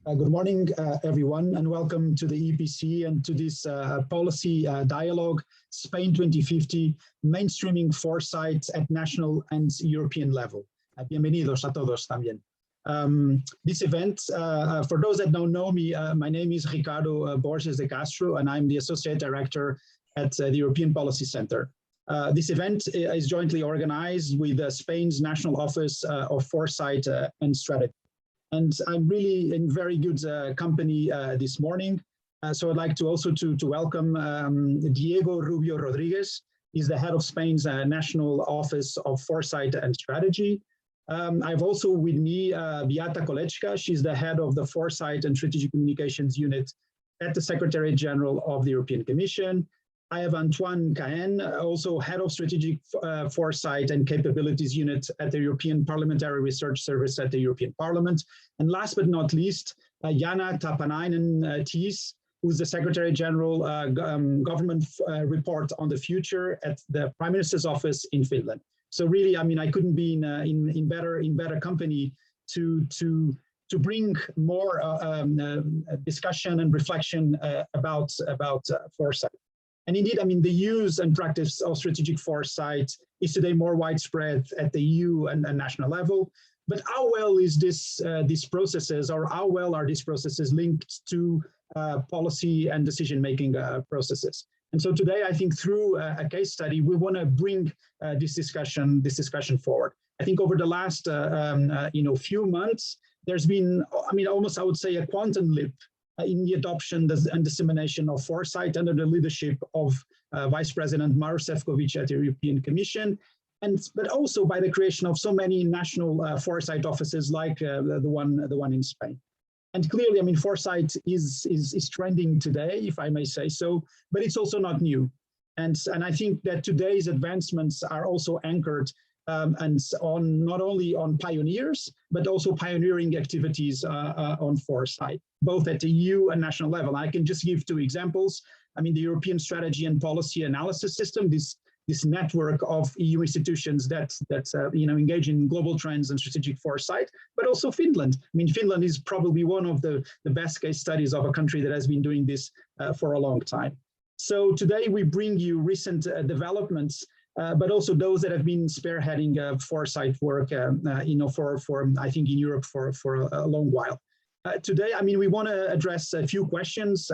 Good morning, everyone, and welcome to the EPC and to this policy dialogue, Spain 2050, mainstreaming foresight at national and European level. Bienvenidos a todos también. This event, for those that don't know me, my name is Ricardo Borges de Castro, and I'm the Associate Director at the European Policy Center. This event is jointly organized with Spain's National Office of Foresight and Strategy. And I'm really in very good company this morning. So I'd like to also to welcome Diego Rubio Rodríguez. He's the head of Spain's National Office of Foresight and Strategy. I've also with me Beata Kolecka. She's the head of the Foresight and Strategic Communications Unit at the Secretariat General of the European Commission. I have Antoine Cahen, also head of Strategic Foresight and Capabilities Unit at the European Parliamentary Research Service at the European Parliament. And last but not least, Janaa Tapanainen-Thiess, who's the Secretary General Government Report on the Future at the Prime Minister's Office in Finland. So really, I mean, I couldn't be in better company to bring more discussion and reflection about foresight. And indeed, I mean, the use and practice of strategic foresight is today more widespread at the EU and national level. But how well is these processes, or how well are these processes linked to policy and decision-making processes? And so today, I think through a case study, we want to bring this discussion forward. I think over the last few months, there's been, I mean, almost I would say a quantum leap in the adoption and dissemination of foresight under the leadership of Vice President Maroš Šefčovič at the European Commission, but also by the creation of so many national foresight offices like the one in Spain. And clearly, I mean, foresight is trending today, if I may say so, but it's also not new. And I think that today's advancements are also anchored and on not only on pioneers, but also pioneering activities on foresight, both at the EU and national level. I can just give two examples. I mean, the European Strategy and Policy Analysis System, this network of EU institutions that engage in global trends and strategic foresight, but also Finland. I mean, Finland is probably one of the best case studies of a country that has been doing this for a long time. So today we bring you recent developments, but also those that have been spearheading foresight work, for I think in Europe for a long while. Today, I mean, we want to address a few questions.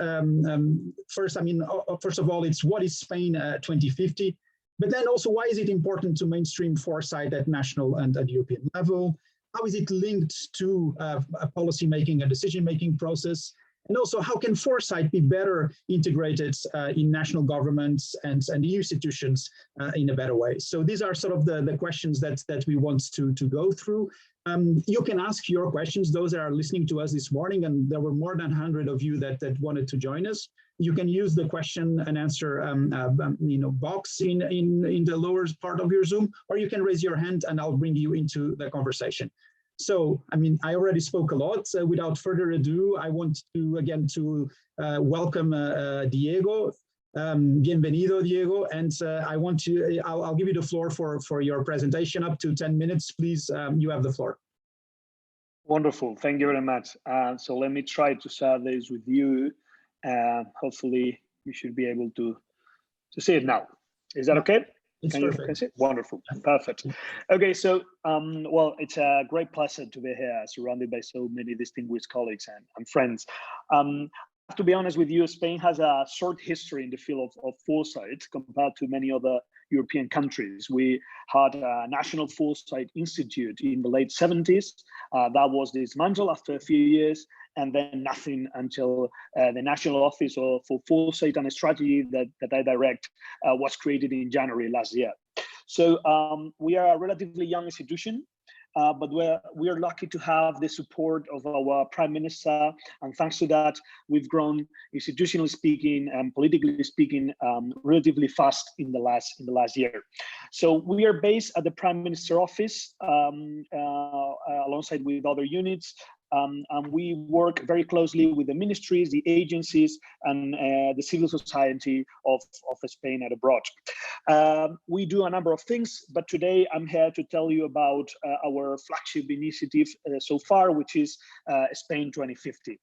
First, I mean, first of all, it's what is Spain 2050? But then also, why is it important to mainstream foresight at national and at European level? How is it linked to a policy-making and decision-making process? And also, how can foresight be better integrated in national governments and EU institutions in a better way? So these are sort of the questions that we want to go through. You can ask your questions, those that are listening to us this morning, and there were more than 100 of you that wanted to join us. You can use the question and answer box in the lower part of your Zoom, or you can raise your hand and I'll bring you into the conversation. So, I mean, I already spoke a lot. Without further ado, I want to, again, welcome Diego. Bienvenido, Diego. And I'll give you the floor for your presentation, up to 10 minutes. Please, you have the floor. Wonderful. Thank you very much. So let me try to share this with you. Hopefully, you should be able to see it now. Is that okay? Can you see it? Wonderful, perfect. Okay, so well, it's a great pleasure to be here, surrounded by so many distinguished colleagues and friends. To be honest with you, Spain has a short history in the field of foresight compared to many other European countries. We had a National Foresight Institute in the late 70s. That was dismantled after a few years, and then nothing until the National Office for Foresight and Strategy that I direct was created in January last year. So we are a relatively young institution, but we are lucky to have the support of our Prime Minister, and thanks to that, we've grown institutionally speaking and politically speaking relatively fast in the last year. So we are based at the Prime Minister Office alongside with other units. and we work very closely with the ministries, the agencies, and the civil society of Spain and abroad. We do a number of things, but today I'm here to tell you about our flagship initiative so far, which is Spain 2050.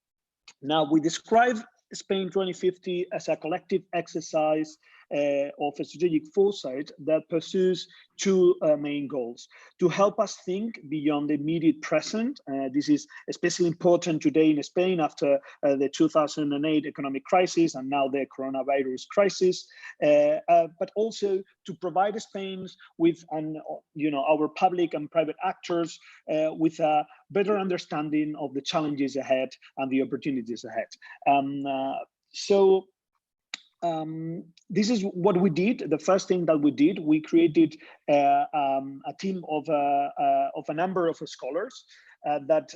Now, we describe Spain 2050 as a collective exercise of a strategic foresight that pursues two main goals: to help us think beyond the immediate present. This is especially important today in Spain after the 2008 economic crisis and now the coronavirus crisis, but also to provide Spain with, our public and private actors with a better understanding of the challenges ahead and the opportunities ahead. This is what we did. The first thing that we did, we created a team of a number of scholars that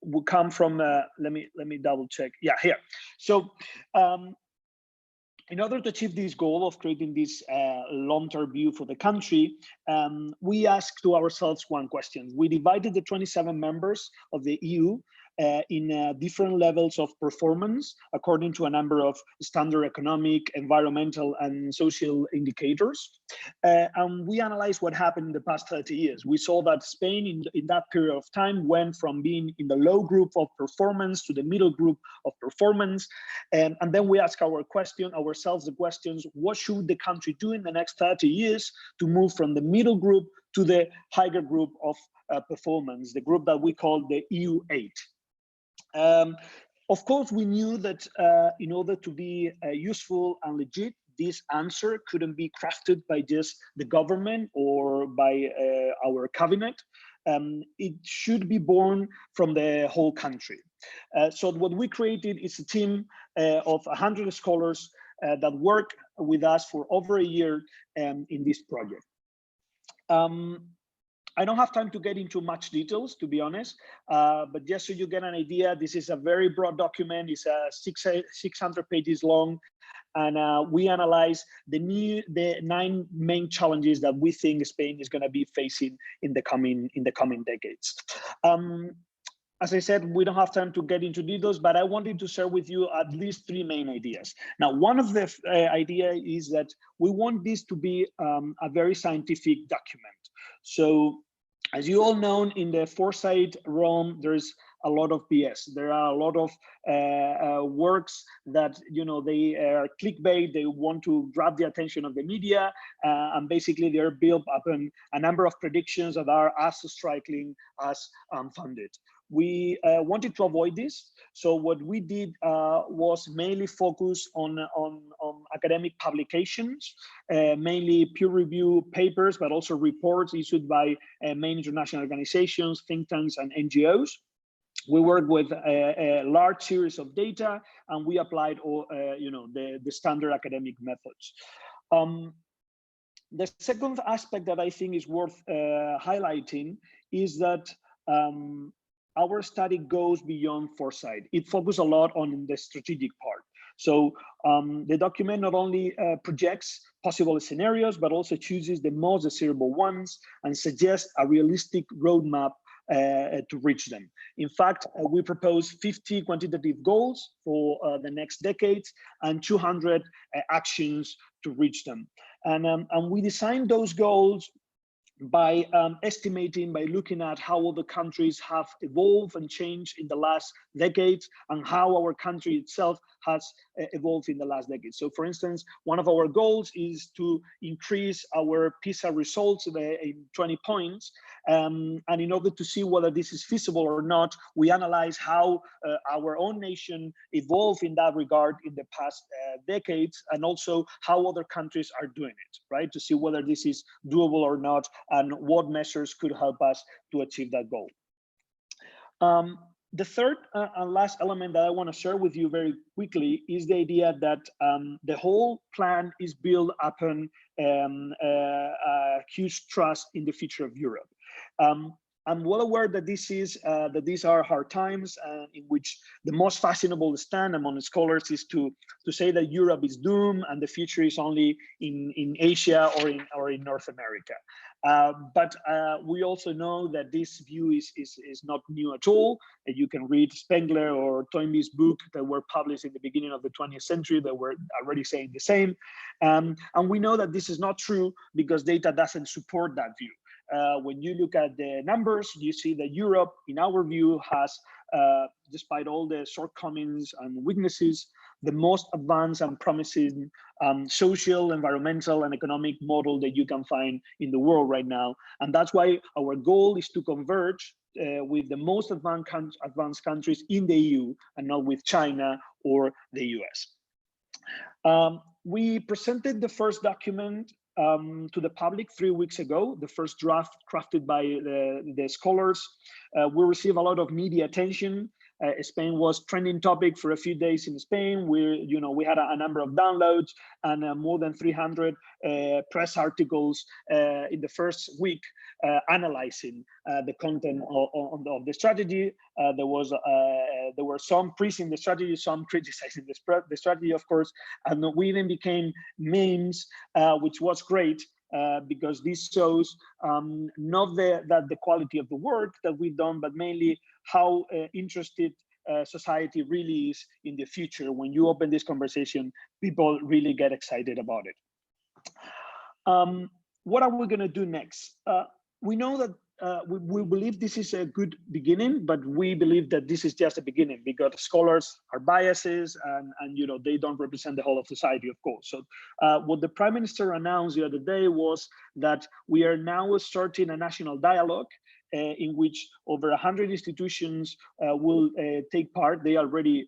would come from. Let me double check. Yeah, here. So. In order to achieve this goal of creating this long-term view for the country, we asked to ourselves one question. We divided the 27 members of the EU in different levels of performance according to a number of standard economic, environmental, and social indicators. And we analyzed what happened in the past 30 years. We saw that Spain in that period of time went from being in the low group of performance to the middle group of performance. And then we asked ourselves the questions: what should the country do in the next 30 years to move from the middle group to the higher group of performance, the group that we call the EU8? Of course, we knew that in order to be useful and legit, this answer couldn't be crafted by just the government or by our cabinet. It should be born from the whole country. So what we created is a team of 100 scholars that work with us for over a year in this project. I don't have time to get into much details, to be honest, but just so you get an idea, this is a very broad document. It's 600 pages long, and we analyze the 9 main challenges that we think Spain is going to be facing in the coming decades. As I said, we don't have time to get into details, but I wanted to share with you at least 3 main ideas. Now, one of the ideas is that we want this to be a very scientific document. So, as you all know, in the Foresight realm, there's a lot of BS. There are a lot of works that, they are clickbait. They want to grab the attention of the media, and basically they're built upon a number of predictions that are as striking as unfounded. We wanted to avoid this, so what we did was mainly focus on academic publications, mainly peer-reviewed papers, but also reports issued by main international organizations, think tanks, and NGOs. We worked with a large series of data, and we applied all, the standard academic methods. The second aspect that I think is worth highlighting is that our study goes beyond foresight. It focuses a lot on the strategic part. So the document not only projects possible scenarios, but also chooses the most desirable ones and suggests a realistic roadmap to reach them. In fact, we propose 50 quantitative goals for the next decades and 200 actions to reach them. And we designed those goals by estimating, by looking at how other countries have evolved and changed in the last decades, and how our country itself has evolved in the last decade. So, for instance, one of our goals is to increase our PISA results in 20 points. And in order to see whether this is feasible or not, we analyze how our own nation evolved in that regard in the past decades, and also how other countries are doing it, right? To see whether this is doable or not, and what measures could help us to achieve that goal. The third and last element that I want to share with you very quickly is the idea that the whole plan is built upon huge trust in the future of Europe. I'm well aware that these are hard times, in which the most fashionable stand among scholars is to say that Europe is doomed and the future is only in Asia or in North America. But we also know that this view is not new at all. You can read Spengler or Toynbee's book that were published in the beginning of the 20th century that were already saying the same. And we know that this is not true because data doesn't support that view. When you look at the numbers, you see that Europe, in our view, has, despite all the shortcomings and weaknesses, the most advanced and promising social, environmental, and economic model that you can find in the world right now. And that's why our goal is to converge with the most advanced countries in the EU and not with China or the US. We presented the first document to the public 3 weeks ago, the first draft crafted by the scholars. We received a lot of media attention. Spain was trending topic for a few days in Spain. We had a number of downloads and more than 300 press articles in the first week analyzing the content of the strategy. There were some praising the strategy, some criticizing the strategy, of course, and we even became memes, which was great. Because this shows not the quality of the work that we've done, but mainly how interested society really is in the future. When you open this conversation, people really get excited about it. What are we going to do next? We know that we believe this is a good beginning, but we believe that this is just a beginning because scholars are biases and they don't represent the whole of society, of course. So what the Prime Minister announced the other day was that we are now starting a national dialogue in which over 100 institutions will take part. They are already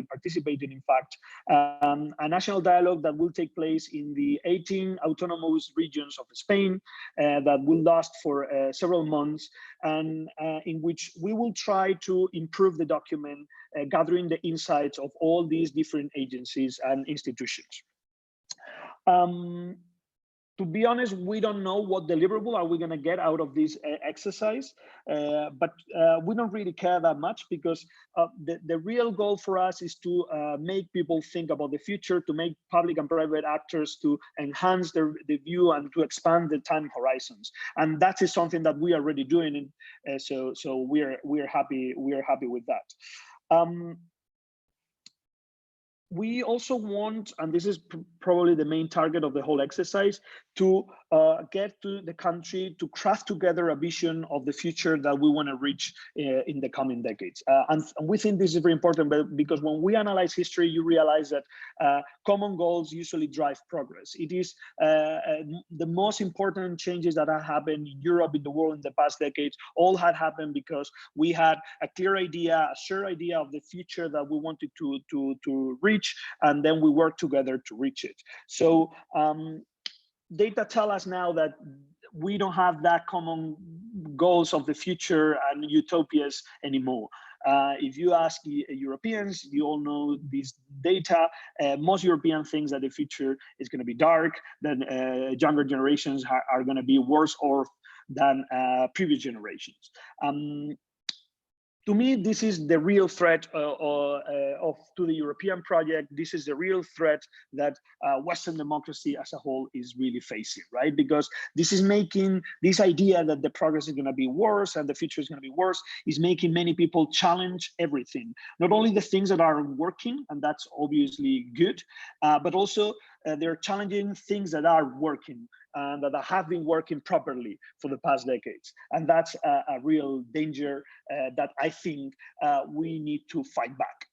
participating, in fact, a national dialogue that will take place in the 18 autonomous regions of Spain that will last for several months, and in which we will try to improve the document, gathering the insights of all these different agencies and institutions. To be honest, we don't know what deliverable are we going to get out of this exercise, but we don't really care that much because the real goal for us is to make people think about the future, to make public and private actors to enhance the view and to expand the time horizons, and that is something that we are already doing. So we're happy with that. We also want, and this is probably the main target of the whole exercise, to get to the country to craft together a vision of the future that we want to reach in the coming decades. And we think this is very important because when we analyze history, you realize that common goals usually drive progress. It is the most important changes that have happened in Europe, in the world in the past decades, all had happened because we had a clear idea, a shared idea of the future that we wanted to reach, and then we work together to reach it. So data tell us now that we don't have that common goals of the future and utopias anymore. If you ask Europeans, you all know this data. Most European think that the future is going to be dark, that younger generations are going to be worse off than previous generations. To me, this is the real threat to the European project. This is the real threat that Western democracy as a whole is really facing, right? Because this is making this idea that the progress is going to be worse and the future is going to be worse, is making many people challenge everything. Not only the things that are working, and that's obviously good, but also they're challenging things that are working and that have been working properly for the past decades. And that's a real danger that I think we need to fight back.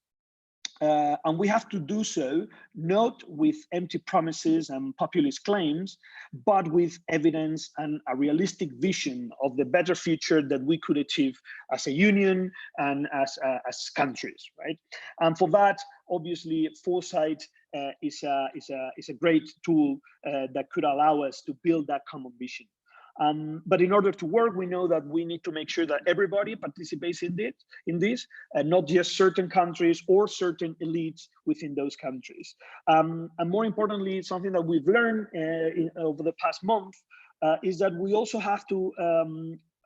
And we have to do so not with empty promises and populist claims, but with evidence and a realistic vision of the better future that we could achieve as a union and as countries, right? And for that, obviously, Foresight is a great tool that could allow us to build that common vision. But in order to work, we know that we need to make sure that everybody participates in this, and not just certain countries or certain elites within those countries. And more importantly, something that we've learned over the past month is that we also have to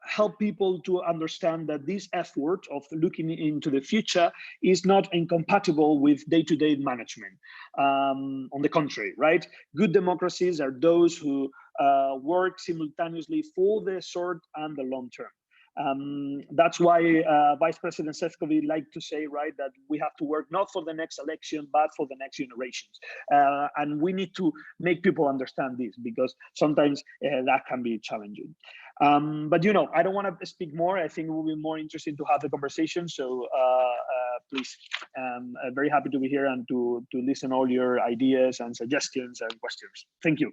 help people to understand that this effort of looking into the future is not incompatible with day-to-day management. On the contrary, right? Good democracies are those who work simultaneously for the short and the long term. That's why Vice President Šefčovič liked to say, right, that we have to work not for the next election, but for the next generations. And we need to make people understand this, because sometimes that can be challenging. But, you know, I don't want to speak more. I think it will be more interesting to have the conversation. So please, very happy to be here and to listen all your ideas and suggestions and questions. Thank you.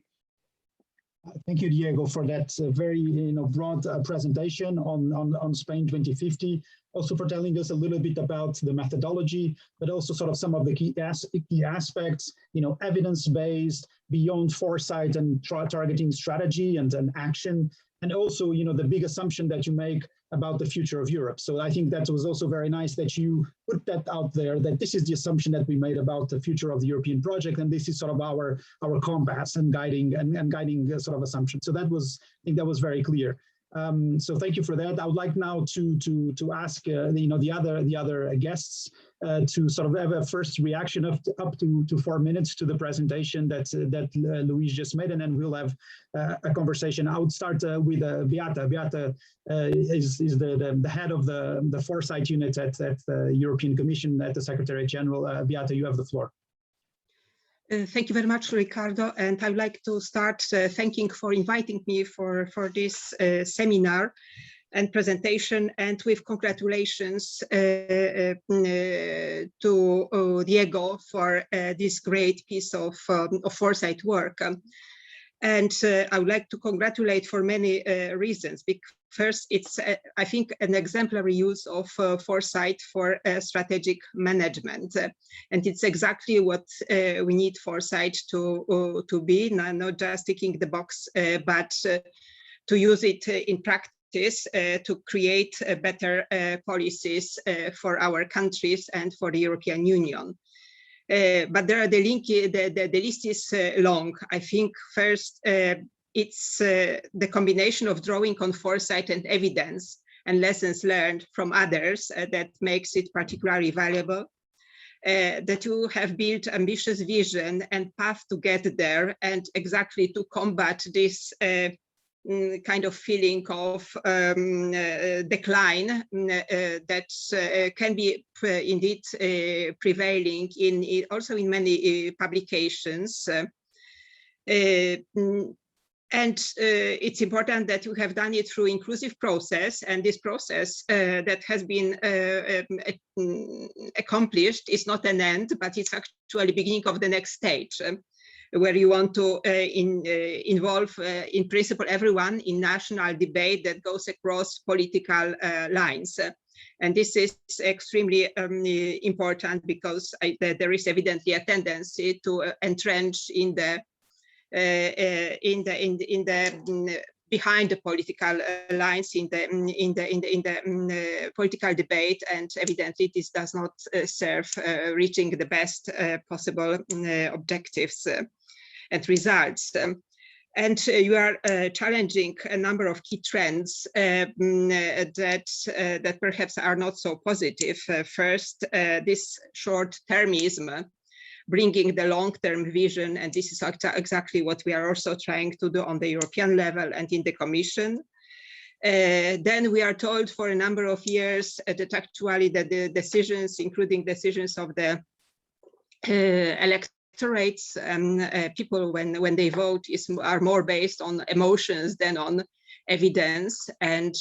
Thank you, Diego, for that very broad presentation on Spain 2050. Also for telling us a little bit about the methodology, but also sort of some of the key aspects, evidence-based, beyond foresight and targeting strategy and action, and also the big assumption that you make about the future of Europe. So I think that was also very nice that you put that out there, that this is the assumption that we made about the future of the European project, and this is sort of our compass and guiding sort of assumption. So that was, I think that was very clear. So thank you for that. I would like now to ask the other guests to sort of have a first reaction of up to 4 minutes to the presentation that Luis just made, and then we'll have a conversation. I would start with Beata. Beata is the head of the Foresight unit at the European Commission at the Secretariat General. Beata, you have the floor. Thank you very much, Ricardo, and I would like to start thanking for inviting me for this seminar and presentation, and with congratulations to Diego for this great piece of foresight work. And I would like to congratulate for many reasons. First, it's, I think, an exemplary use of foresight for strategic management. And it's exactly what we need foresight to be, not just ticking the box, but to use it in practice to create better policies for our countries and for the European Union. But there are the list is long. I think first, it's the combination of drawing on foresight and evidence and lessons learned from others that makes it particularly valuable. The two have built ambitious vision and path to get there, and exactly to combat this kind of feeling of decline that can be indeed prevailing also in many publications. And it's important that you have done it through inclusive process, and this process that has been accomplished is not an end, but it's actually the beginning of the next stage, where you want to involve, in principle, everyone in national debate that goes across political lines. And this is extremely important, because there is evidently a tendency to entrench in the behind the political lines in the political debate, and evidently this does not serve reaching the best possible objectives and results. And you are challenging a number of key trends that perhaps are not so positive. First, this short-termism, bringing the long-term vision, and this is exactly what we are also trying to do on the European level and in the Commission. Then we are told for a number of years that actually the decisions, including decisions of the electorates and people when they vote, are more based on emotions than on evidence. And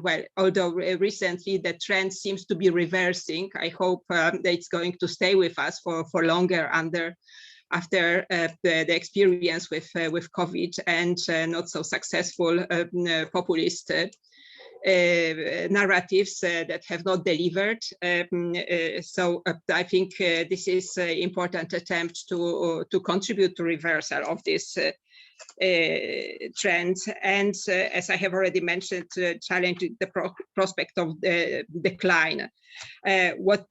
well, although recently the trend seems to be reversing, I hope that it's going to stay with us for longer after the experience with COVID and not so successful populist narratives that have not delivered. So I think this is an important attempt to contribute to reversal of this trends, and as I have already mentioned, challenging the prospect of the decline. What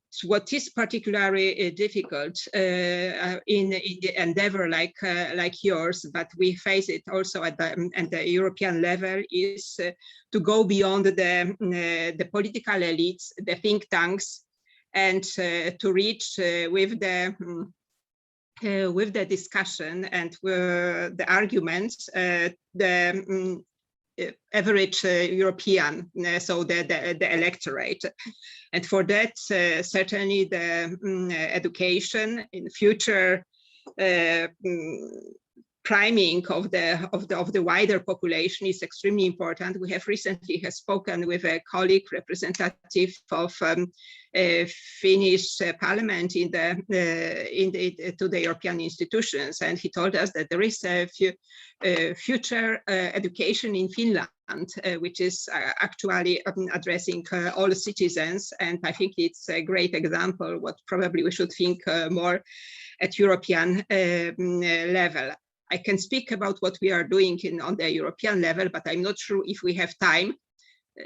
is particularly difficult in the endeavor like yours, but we face it also at the European level, is to go beyond the political elites, the think tanks, and to reach with the discussion and the arguments, the average European, so the electorate. And for that, certainly the education in future priming of the wider population is extremely important. We have recently spoken with a colleague representative of Finnish Parliament to the European institutions, and he told us that there is a future education in Finland, which is actually addressing all citizens, and I think it's a great example what probably we should think more at European level. I can speak about what we are doing on the European level, but I'm not sure if we have time.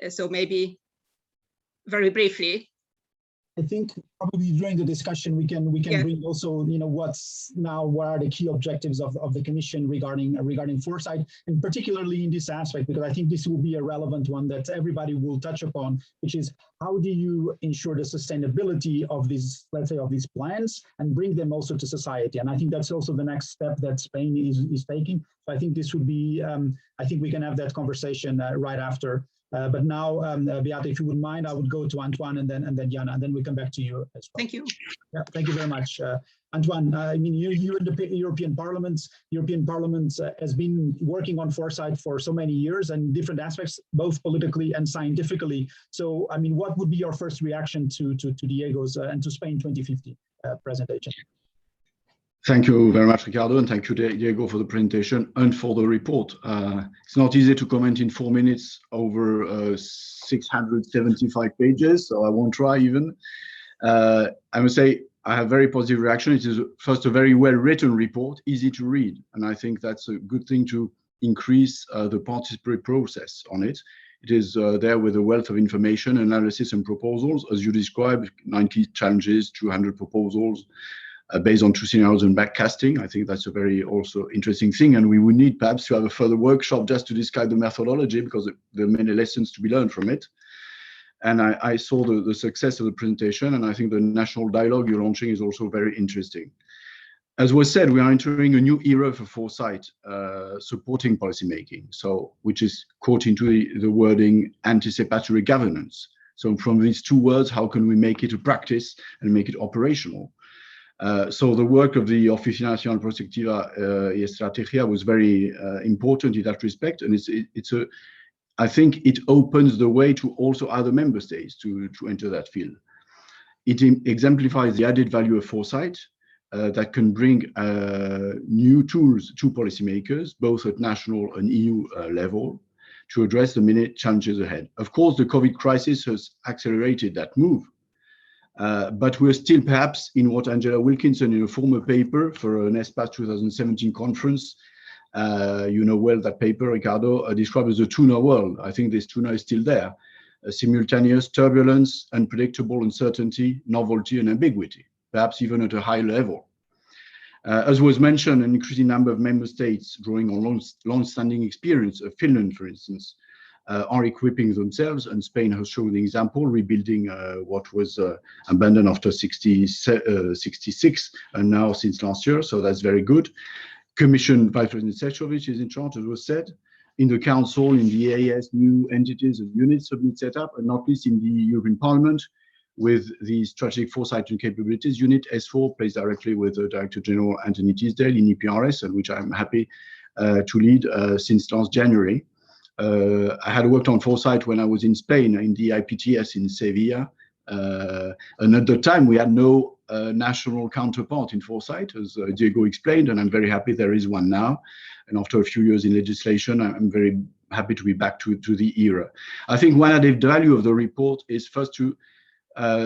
So maybe very briefly. I think probably during the discussion we can bring also, what are the key objectives of the Commission regarding foresight, and particularly in this aspect, because I think this will be a relevant one that everybody will touch upon, which is how do you ensure the sustainability of these, let's say, of these plans and bring them also to society? And I think that's also the next step that Spain is taking. So I think this would be, I think we can have that conversation right after. But now, Beata, if you wouldn't mind, I would go to Antoine and then Janaa, and then we come back to you as well. Thank you. Yeah, thank you very much. Antoine, I mean, you're in the European Parliament. European Parliament has been working on foresight for so many years and different aspects, both politically and scientifically. So, I mean, what would be your first reaction to Diego's and to Spain 2050 presentation? Thank you very much, Ricardo, and thank you, Diego, for the presentation and for the report. It's not easy to comment in 4 minutes over 675 pages, so I won't try even. I must say I have very positive reaction. It is first a very well-written report, easy to read, and I think that's a good thing to increase the participatory process on it. It is there with a wealth of information, analysis, and proposals, as you described, 90 challenges, 200 proposals, based on 2 scenarios and backcasting. I think that's a very also interesting thing, and we would need perhaps to have a further workshop just to describe the methodology, because there are many lessons to be learned from it. And I saw the success of the presentation, and I think the national dialogue you're launching is also very interesting. As was said, we are entering a new era for foresight, supporting policymaking, so which is caught into the wording anticipatory governance. So from these 2 words, how can we make it a practice and make it operational? So the work of the Oficina Nacional Prospectiva y Estrategia was very important in that respect, and I think it opens the way to also other member states to enter that field. It exemplifies the added value of foresight that can bring new tools to policymakers, both at national and EU level, to address the many challenges ahead. Of course, the COVID crisis has accelerated that move. But we're still perhaps in what Angela Wilkinson, in a former paper for an ESPAS 2017 conference, you know well that paper, Ricardo, described as a tuna world. I think this tuna is still there. Simultaneous turbulence, unpredictable uncertainty, novelty, and ambiguity, perhaps even at a high level. As was mentioned, an increasing number of member states, drawing on long-standing experience of Finland, for instance, are equipping themselves, and Spain has shown the example, rebuilding what was abandoned after 66 and now since last year, so that's very good. Commission Vice President Šefčovič is in charge, as was said. In the Council, in the EAS, new entities and units have been set up, and not least in the European Parliament, with the Strategic Foresight and Capabilities Unit, S4, placed directly with Director General Anthony Tisdale in EPRS, and which I'm happy to lead since last January. I had worked on foresight when I was in Spain, in the IPTS in Sevilla, and at the time we had no national counterpart in foresight, as Diego explained, and I'm very happy there is one now. And after a few years in legislation, I'm very happy to be back to the era. I think one added value of the report is first to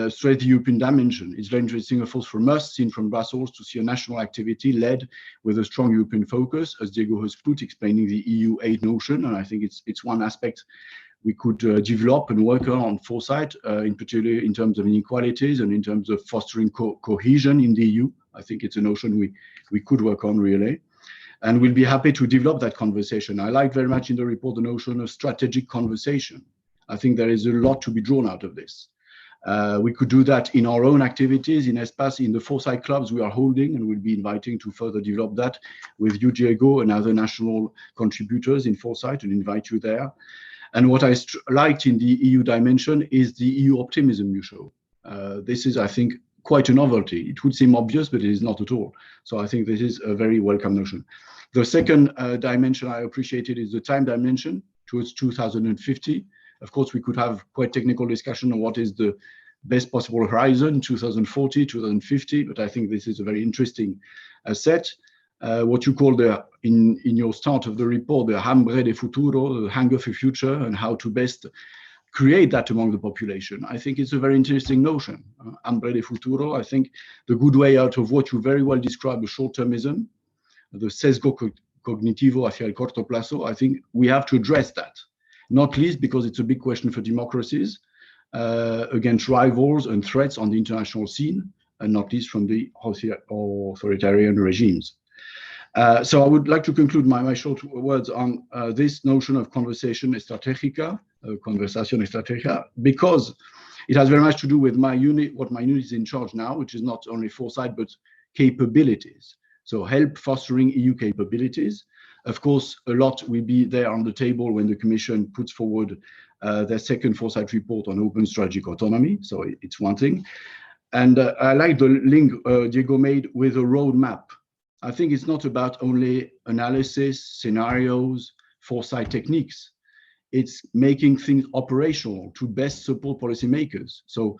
stress the European dimension. It's very interesting, of course, from us, seen from Brussels, to see a national activity led with a strong European focus, as Diego has put, explaining the EU aid notion. And I think it's one aspect we could develop and work on Foresight, in particular in terms of inequalities and in terms of fostering cohesion in the EU. I think it's a notion we could work on really. And we'll be happy to develop that conversation. I like very much in the report the notion of strategic conversation. I think there is a lot to be drawn out of this. We could do that in our own activities, in Espace, in the Foresight clubs we are holding, and we'll be inviting to further develop that with you, Diego, and other national contributors in Foresight, and invite you there. And what I liked in the EU dimension is the EU optimism you show. This is, I think, quite a novelty. It would seem obvious, but it is not at all. So I think this is a very welcome notion. The second dimension I appreciated is the time dimension towards 2050. Of course, we could have quite technical discussion on what is the best possible horizon, 2040, 2050, but I think this is a very interesting set. What you call in your start of the report, the hambre de futuro, the hunger for future, and how to best create that among the population. I think it's a very interesting notion. Hambre de futuro, I think the good way out of what you very well describe as short-termism, the sesgo cognitivo hacia el corto plazo, I think we have to address that. Not least because it's a big question for democracies against rivals and threats on the international scene, and not least from the authoritarian regimes. So I would like to conclude my short words on this notion of conversation estratégica, conversación estratégica, because it has very much to do with my unit, what my unit is in charge now, which is not only foresight, but capabilities. So help fostering EU capabilities. Of course, a lot will be there on the table when the Commission puts forward their second Foresight report on open strategic autonomy. So it's one thing. And I like the link Diego made with a roadmap. I think it's not about only analysis, scenarios, foresight techniques. It's making things operational to best support policymakers. So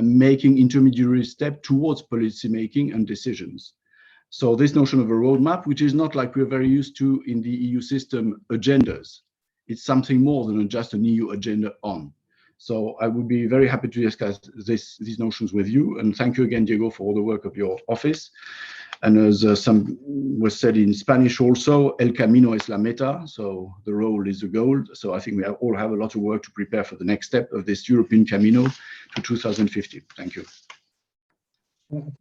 making intermediary step towards policymaking and decisions. So this notion of a roadmap, which is not like we're very used to in the EU system agendas. It's something more than just an EU agenda on. So I would be very happy to discuss these notions with you. And thank you again, Diego, for all the work of your office. And as some was said in Spanish also, el camino es la meta. So the road is the goal. So I think we all have a lot of work to prepare for the next step of this European camino to 2050. Thank you.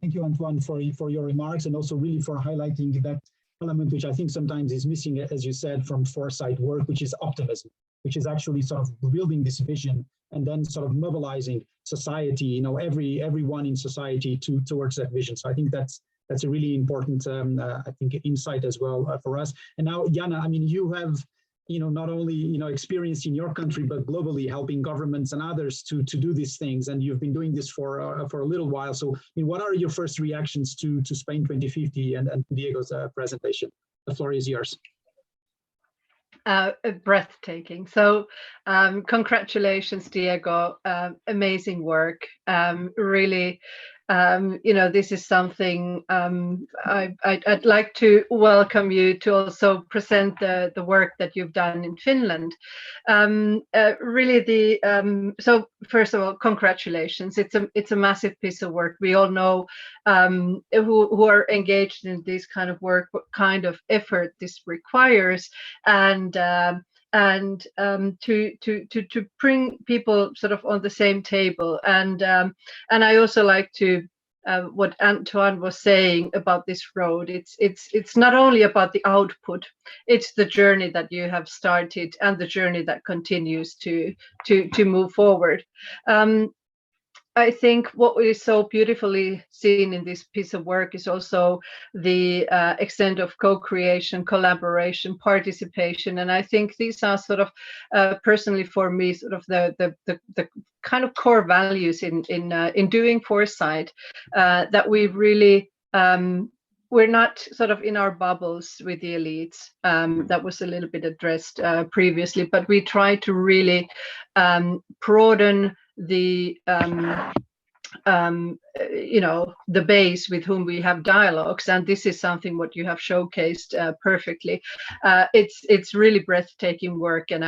Thank you, Antoine, for your remarks, and also really for highlighting that element, which I think sometimes is missing, as you said, from Foresight work, which is optimism, which is actually sort of building this vision and then sort of mobilizing society, everyone in society towards that vision. So I think that's a really important, I think, insight as well for us. And now, Janaa, I mean, you have, not only, experience in your country, but globally helping governments and others to do these things. And you've been doing this for a little while. So, what are your first reactions to Spain 2050 and Diego's presentation? The floor is yours. Breathtaking. So congratulations, Diego. Amazing work. Really, this is something I'd like to welcome you to also present the work that you've done in Finland. Really, so first of all, congratulations. It's a massive piece of work. We all know who are engaged in this kind of work, what kind of effort this requires, and to bring people sort of on the same table. And I also like to what Antoine was saying about this road. It's not only about the output, it's the journey that you have started and the journey that continues to move forward. I think what is so beautifully seen in this piece of work is also the extent of co-creation, collaboration, participation, and I think these are sort of personally for me sort of the kind of core values in doing Foresight, that we really we're not sort of in our bubbles with the elites. That was a little bit addressed previously, but we try to really broaden the the base with whom we have dialogues, and this is something what you have showcased perfectly. It's really breathtaking work, and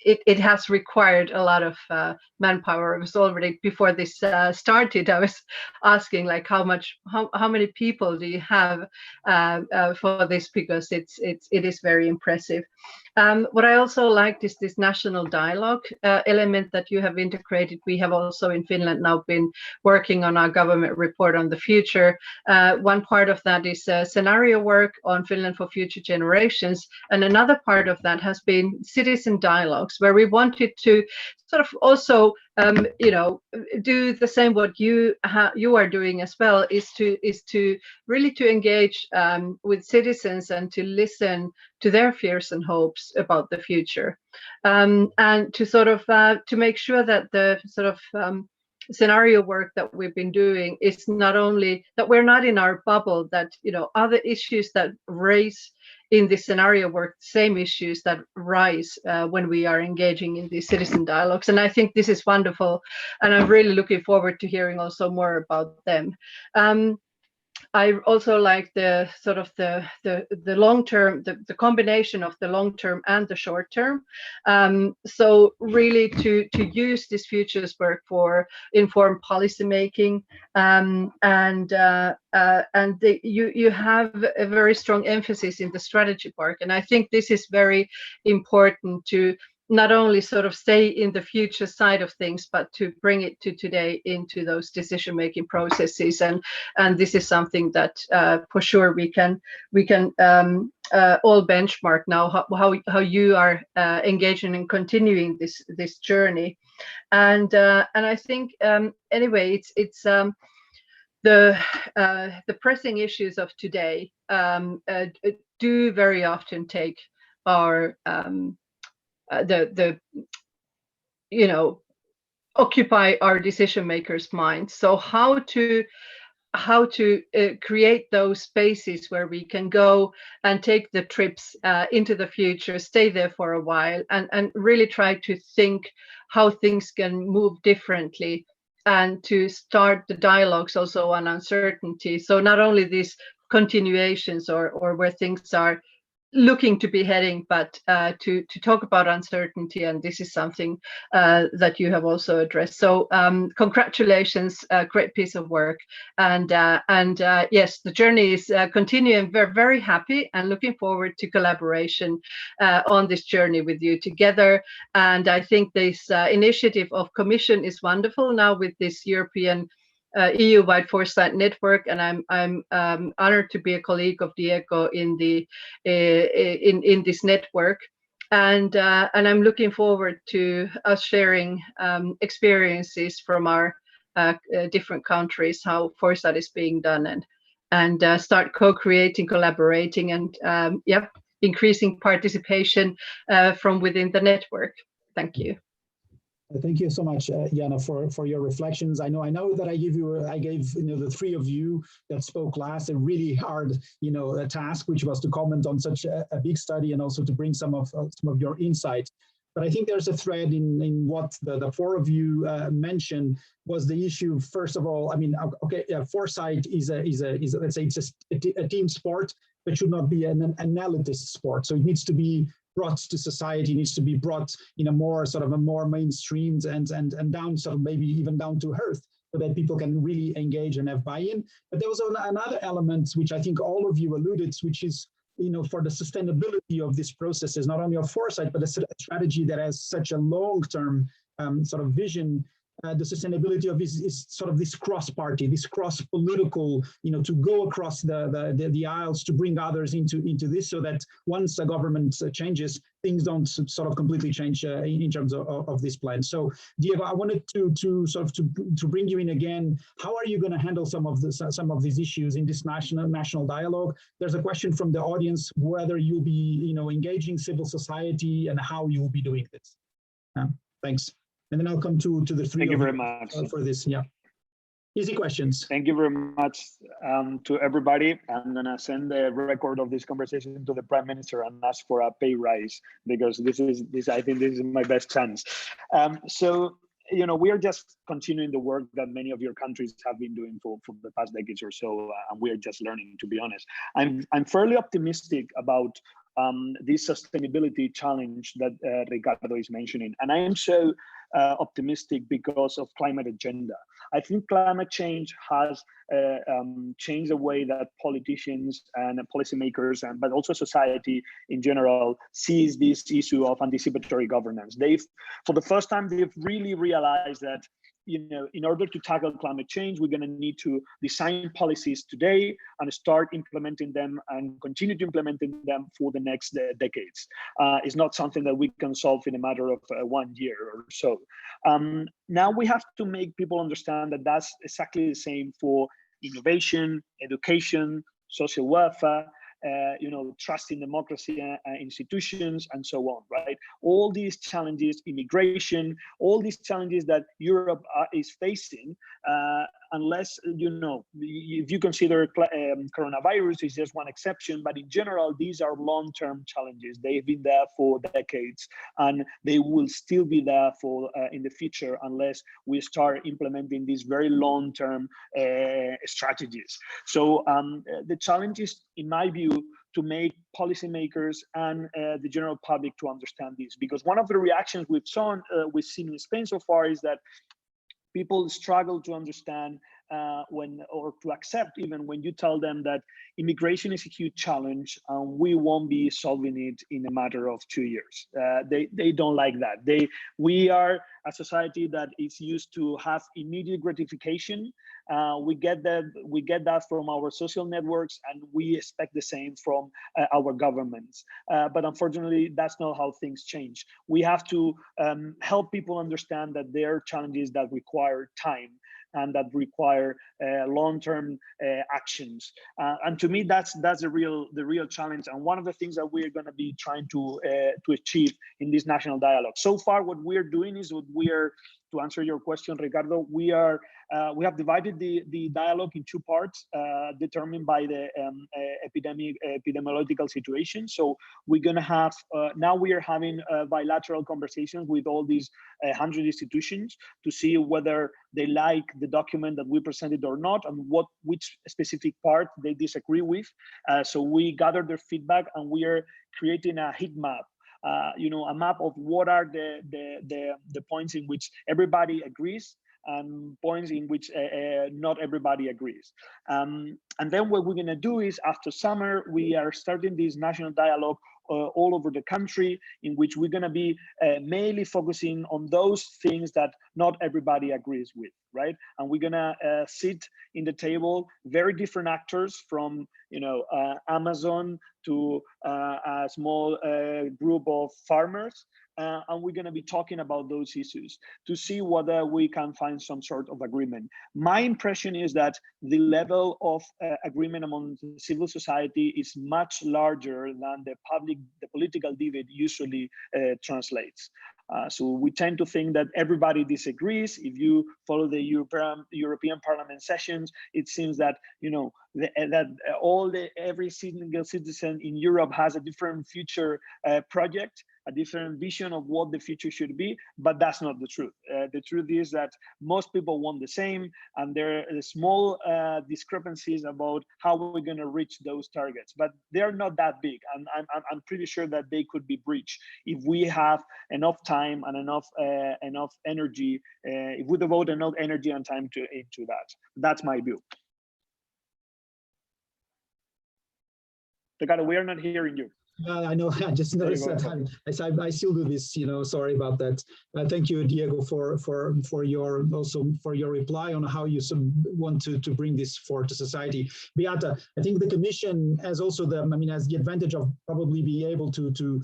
it has required a lot of manpower. It was already before this started. I was asking like how many people do you have for this, because it is very impressive. What I also liked is this national dialogue element that you have integrated. We have also in Finland now been working on our government report on the future. One part of that is scenario work on Finland for future generations, and another part of that has been citizen dialogues, where we wanted to sort of also do the same what you are doing as well, is to really to engage with citizens and to listen to their fears and hopes about the future, and to sort of to make sure that the sort of scenario work that we've been doing is not only that we're not in our bubble, that other issues that raise in the scenario work, same issues that rise when we are engaging in these citizen dialogues. And I think this is wonderful, and I'm really looking forward to hearing also more about them. I also like the sort of the long term, the combination of the long term and the short term. So really to use this futures work for informed policy making, and you have a very strong emphasis in the strategy part, and I think this is very important to not only sort of stay in the future side of things, but to bring it to today into those decision-making processes. And this is something that for sure we can all benchmark now how you are engaging and continuing this journey. And I think anyway, it's the pressing issues of today do very often take our occupy our decision makers' minds. So how to create those spaces where we can go and take the trips into the future, stay there for a while, and really try to think how things can move differently, and to start the dialogues also on uncertainty. So not only these continuations or where things are looking to be heading, but to talk about uncertainty, and this is something that you have also addressed. So congratulations, great piece of work, and yes, the journey is continuing. We're very happy and looking forward to collaboration on this journey with you together. And I think this initiative of Commission is wonderful now with this European EU-wide Foresight network, and I'm honored to be a colleague of Diego in the in this network, and I'm looking forward to us sharing experiences from our different countries, how Foresight is being done, and start co-creating, collaborating, and increasing participation from within the network. Thank you. Thank you so much, Janaa, for your reflections. I know that I gave the three of you that spoke last a really hard a task, which was to comment on such a big study and also to bring some of your insights. But I think there's a thread in what the four of you mentioned was the issue. First of all, I mean, Foresight is let's say it's a team sport, but should not be an analytist sport. So it needs to be brought to society, needs to be brought in a more sort of a more mainstreamed and down, sort of maybe even down to earth, so that people can really engage and have buy-in. But there was another element which I think all of you alluded, which is for the sustainability of these processes, not only of Foresight, but a strategy that has such a long-term sort of vision. The sustainability of this is sort of this cross-party, this cross-political, to go across the aisles to bring others into this, so that once a government changes, things don't sort of completely change in terms of this plan. So, Diego, I wanted to bring you in again. How are you going to handle some of these issues in this national dialogue? There's a question from the audience whether you'll be engaging civil society and how you will be doing this. Thanks. And then I'll come to the three. Thank you very much for this. Yeah, easy questions. Thank you very much to everybody. I'm gonna send the record of this conversation to the Prime Minister and ask for a pay rise, because I think this is my best chance. So we are just continuing the work that many of your countries have been doing for the past decades or so, and we are just learning. To be honest, I'm fairly optimistic about this sustainability challenge that Ricardo is mentioning. And I am so optimistic because of climate agenda. I think climate change has changed the way that politicians and policymakers, but also society in general, sees this issue of anticipatory governance. For the first time, they've really realized that, you know, in order to tackle climate change, we're going to need to design policies today and start implementing them and continue to implementing them for the next decades. It's not something that we can solve in a matter of 1 year or so. Now we have to make people understand that that's exactly the same for innovation, education, social welfare, you know, trust in democracy institutions, and so on, right? All these challenges, immigration, all these challenges that Europe is facing, unless, you know, if you consider coronavirus is just one exception, but in general, these are long-term challenges. They've been there for decades, and they will still be there for in the future unless we start implementing these very long-term strategies. So the challenge is, in my view, to make policymakers and the general public to understand this, because one of the reactions we've seen in Spain so far is that people struggle to understand or to accept even when you tell them that immigration is a huge challenge and we won't be solving it in a matter of 2 years. They don't like that. We are a society that is used to have immediate gratification. We get that from our social networks, and we expect the same from our governments. But unfortunately, that's not how things change. We have to help people understand that there are challenges that require time and that require long-term actions. And to me, that's the real challenge, and one of the things that we're going to be trying to achieve in this national dialogue. So far, what we're doing is to answer your question, Ricardo, we have divided the dialogue in 2 parts determined by the epidemiological situation. So we're going to have, now we are having bilateral conversations with all these 100 institutions to see whether they like the document that we presented or not, and which specific part they disagree with. So we gather their feedback, and we are creating a heat map. You know, a map of what are the points in which everybody agrees and points in which not everybody agrees. And then what we're going to do is, after summer, we are starting this national dialogue all over the country, in which we're going to be mainly focusing on those things that not everybody agrees with, right? And we're going to sit in the table very different actors, from, you know, Amazon to a small group of farmers, and we're going to be talking about those issues to see whether we can find some sort of agreement. My impression is that the level of agreement among civil society is much larger than the political debate usually translates. So we tend to think that everybody disagrees. If you follow the European Parliament sessions, it seems that, you know, every single citizen in Europe has a different future project, a different vision of what the future should be, but that's not the truth. The truth is that most people want the same, and there are small discrepancies about how we're going to reach those targets, but they're not that big, and I'm pretty sure that they could be breached if we have enough time and enough energy, if we devote enough energy and time into that. That's my view. Ricardo, we are not hearing you. I know. I just noticed that I still do this. You know, sorry about that. Thank you, Diego, for your reply on how you want to bring this forward to society. Beata, I think the Commission has also has the advantage of probably be able to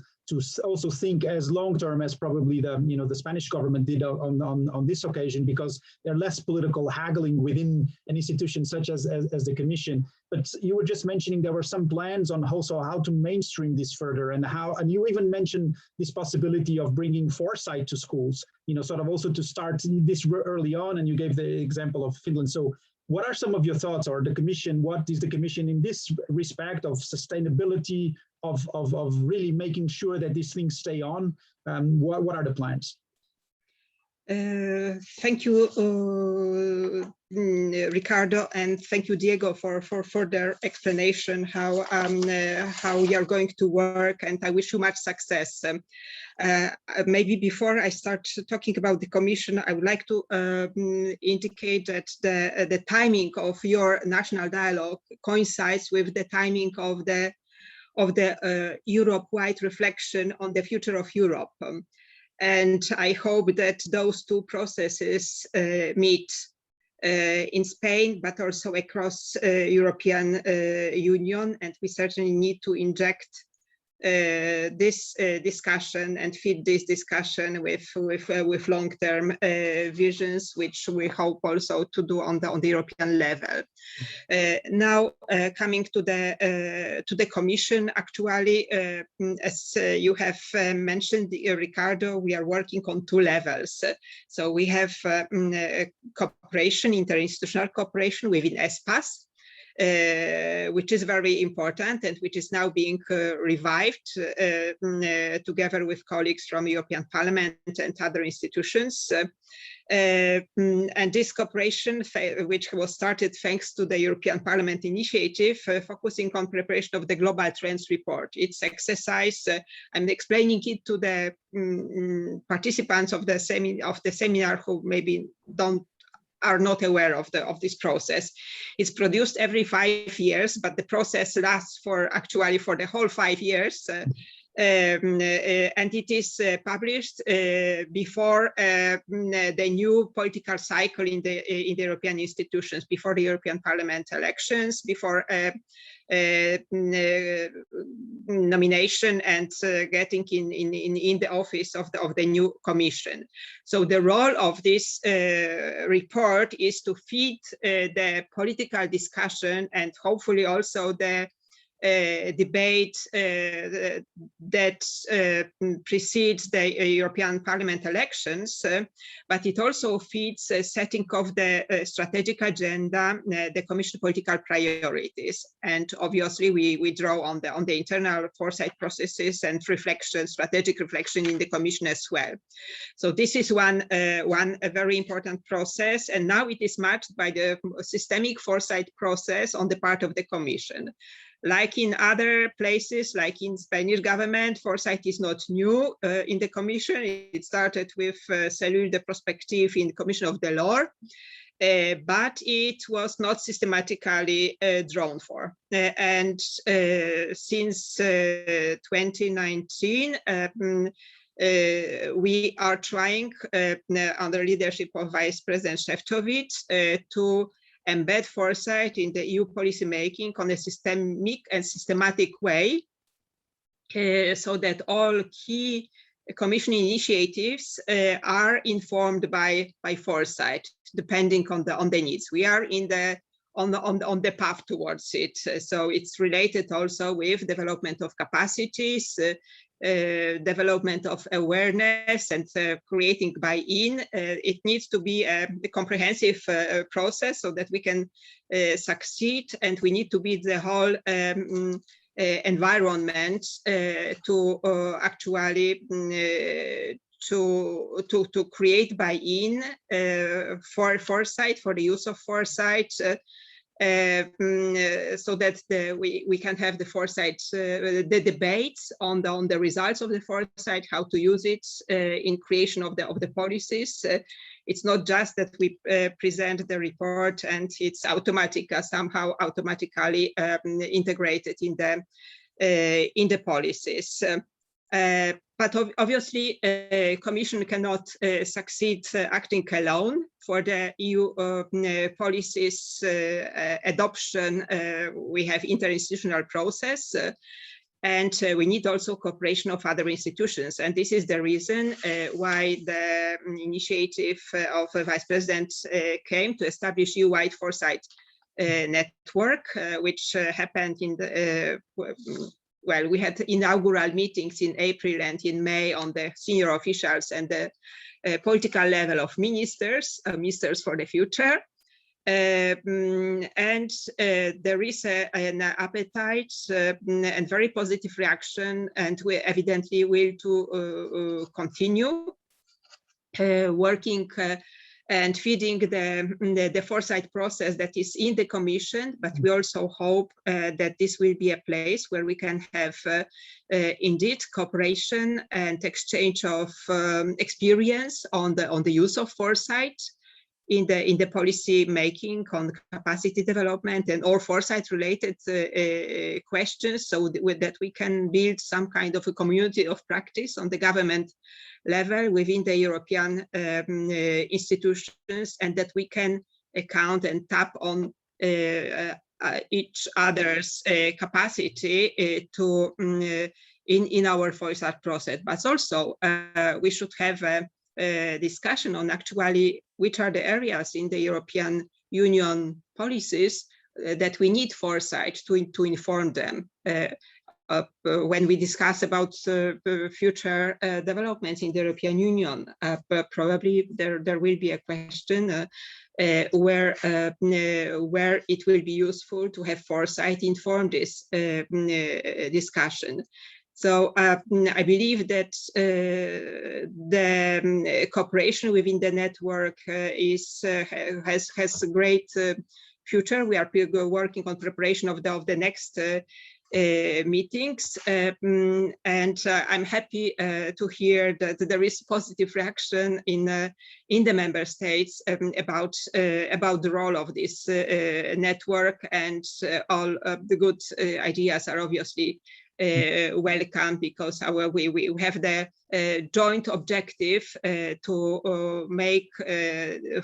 also think as long term as probably the Spanish government did on this occasion, because there's less political haggling within an institution such as the Commission. But you were just mentioning there were some plans on also how to mainstream this further, and you even mentioned this possibility of bringing Foresight to schools, you know, sort of also to start this early on, and you gave the example of Finland. So what are some of your thoughts, or the Commission, what is the Commission in this respect of sustainability, of really making sure that these things stay on? What are the plans? Thank you, Ricardo, and thank you, Diego, for their explanation how you are going to work, and I wish you much success. Maybe before I start talking about the Commission, I would like to indicate that the timing of your national dialogue coincides with the timing of the Europe-wide reflection on the future of Europe. And I hope that those two processes meet in Spain, but also across European Union. And we certainly need to inject this discussion and feed this discussion with long-term visions, which we hope also to do on the European level. Now, coming to the Commission, actually, as you have mentioned, Ricardo, we are working on two levels. So we have cooperation, interinstitutional cooperation within ESPAS, which is very important and which is now being revived together with colleagues from the European Parliament and other institutions. And this cooperation, which was started thanks to the European Parliament initiative, focusing on preparation of the Global Trends Report. It's exercise, I'm explaining it to the participants of the seminar who maybe are not aware of this process. It's produced every 5 years, but the process lasts for the whole 5 years. And it is published before the new political cycle in the European institutions, before the European Parliament elections, before nomination and getting in the office of the new Commission. So the role of this report is to feed the political discussion and hopefully also the debate that precedes the European Parliament elections, but it also feeds setting of the strategic agenda, the Commission political priorities, and obviously we draw on the internal foresight processes and reflection, strategic reflection in the Commission as well. So this is one a very important process, and now it is matched by the systemic foresight process on the part of the Commission. Like in other places, like in Spanish government, foresight is not new in the Commission. It started with Cellule de Prospective in the Commission of the Law, but it was not systematically drawn for. And since 2019, we are trying, under leadership of Vice President Šefčovič, to embed foresight in the EU policymaking on a systemic and systematic way, so that all key Commission initiatives are informed by foresight, depending on the needs. We are on the path towards it. So it's related also with development of capacities, development of awareness, and creating buy-in. It needs to be a comprehensive process so that we can succeed, and we need to build the whole environment to actually to create buy-in for foresight, for the use of foresight, so that we can have the foresight, the debates on the results of the foresight, how to use it in creation of the policies. It's not just that we present the report and it's somehow automatically integrated in the policies. But obviously, Commission cannot succeed acting alone. For the EU policies adoption, we have interinstitutional process, and we need also cooperation of other institutions. And this is the reason why the initiative of Vice President came to establish EU-wide foresight network, which happened in the well, we had inaugural meetings in April and in May on the senior officials and the political level of ministers for the future. And there is an appetite and very positive reaction, and we evidently will to continue. working and feeding the foresight process that is in the Commission, but we also hope that this will be a place where we can have indeed cooperation and exchange of experience on the use of foresight in the policy making, on capacity development and all foresight related questions, so that we can build some kind of a community of practice on the government level within the European institutions, and that we can account and tap on each other's capacity to in our foresight process. But also we should have a discussion on actually which are the areas in the European Union policies that we need foresight to inform them. When we discuss about future developments in the European Union, probably there will be a question where it will be useful to have foresight inform this discussion. So I believe that the cooperation within the network has a great future. We are working on preparation of the next meetings, and I'm happy to hear that there is positive reaction in the member states about the role of this network, and all of the good ideas are obviously welcome, because we have the joint objective to make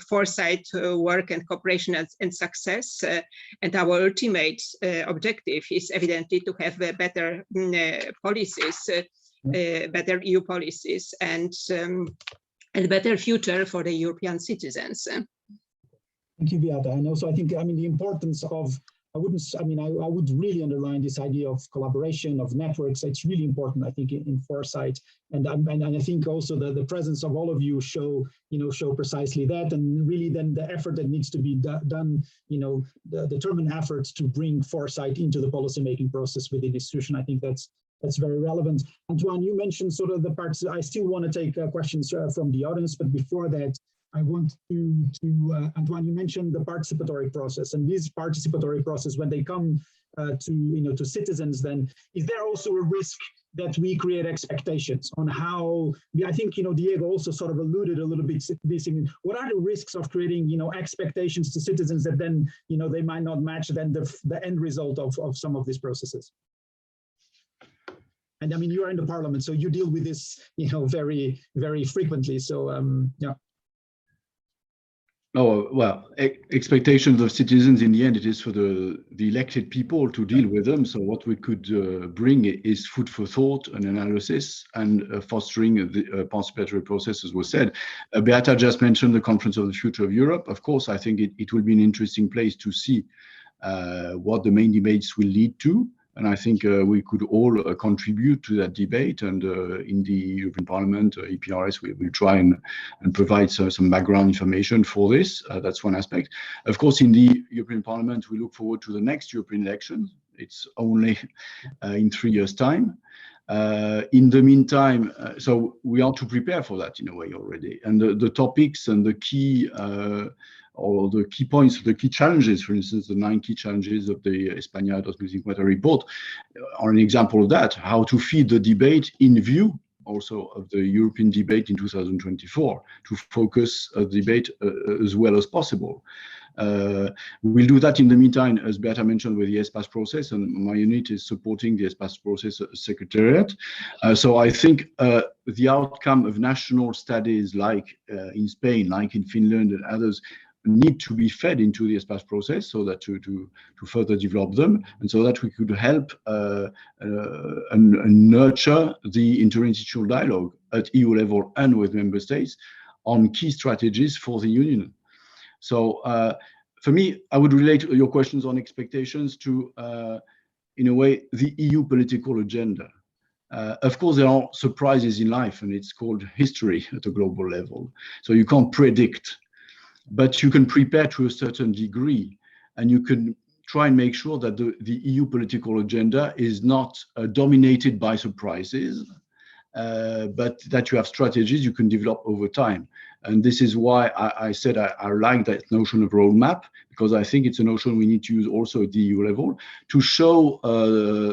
foresight work and cooperation and success, and our ultimate objective is evidently to have better policies, better EU policies, and a better future for the European citizens. Thank you, Beata. And also, I think, the importance of, I would really underline this idea of collaboration, of networks. It's really important, I think, in foresight. And I think also the presence of all of you show precisely that, and really then the effort that needs to be done, the determined efforts to bring foresight into the policymaking process within the institution. I think that's very relevant. Antoine, you mentioned sort of the parts. I still want to take questions from the audience, but before that, I want to Antoine, you mentioned the participatory process, and this participatory process, when they come to citizens, then is there also a risk that we create expectations on how? I think Diego also sort of alluded a little bit to this. What are the risks of creating expectations to citizens that then they might not match then the end result of some of these processes? And you are in the parliament, so you deal with this very, very frequently. So yeah. Oh, well, expectations of citizens, in the end, it is for the elected people to deal with them. So what we could bring is food for thought and analysis, and fostering the participatory process, as was said. Beata just mentioned the Conference of the Future of Europe. Of course, I think it will be an interesting place to see what the main debates will lead to. And I think we could all contribute to that debate. And in the European Parliament, EPRS, we will try and provide some background information for this. That's one aspect. Of course, in the European Parliament, we look forward to the next European election. It's only in 3 years' time. In the meantime, so we are to prepare for that in a way already. And the topics and the key or the key points, the key challenges, for instance, the 9 key challenges of the España 2050 report are an example of that, how to feed the debate in view also of the European debate in 2024, to focus a debate as well as possible. We'll do that in the meantime, as Beata mentioned, with the ESPAS process, and my unit is supporting the ESPAS process Secretariat. So I think the outcome of national studies like in Spain, like in Finland and others, need to be fed into the ESPAS process, so that to further develop them, and so that we could help and nurture the interinstitutional dialogue at EU level and with member states on key strategies for the Union. So for me, I would relate your questions on expectations to, in a way, the EU political agenda. Of course, there are surprises in life, and it's called history at a global level. So you can't predict, but you can prepare to a certain degree, and you can try and make sure that the EU political agenda is not dominated by surprises, but that you have strategies you can develop over time. And this is why I said I like that notion of roadmap, because I think it's a notion we need to use also at the EU level to show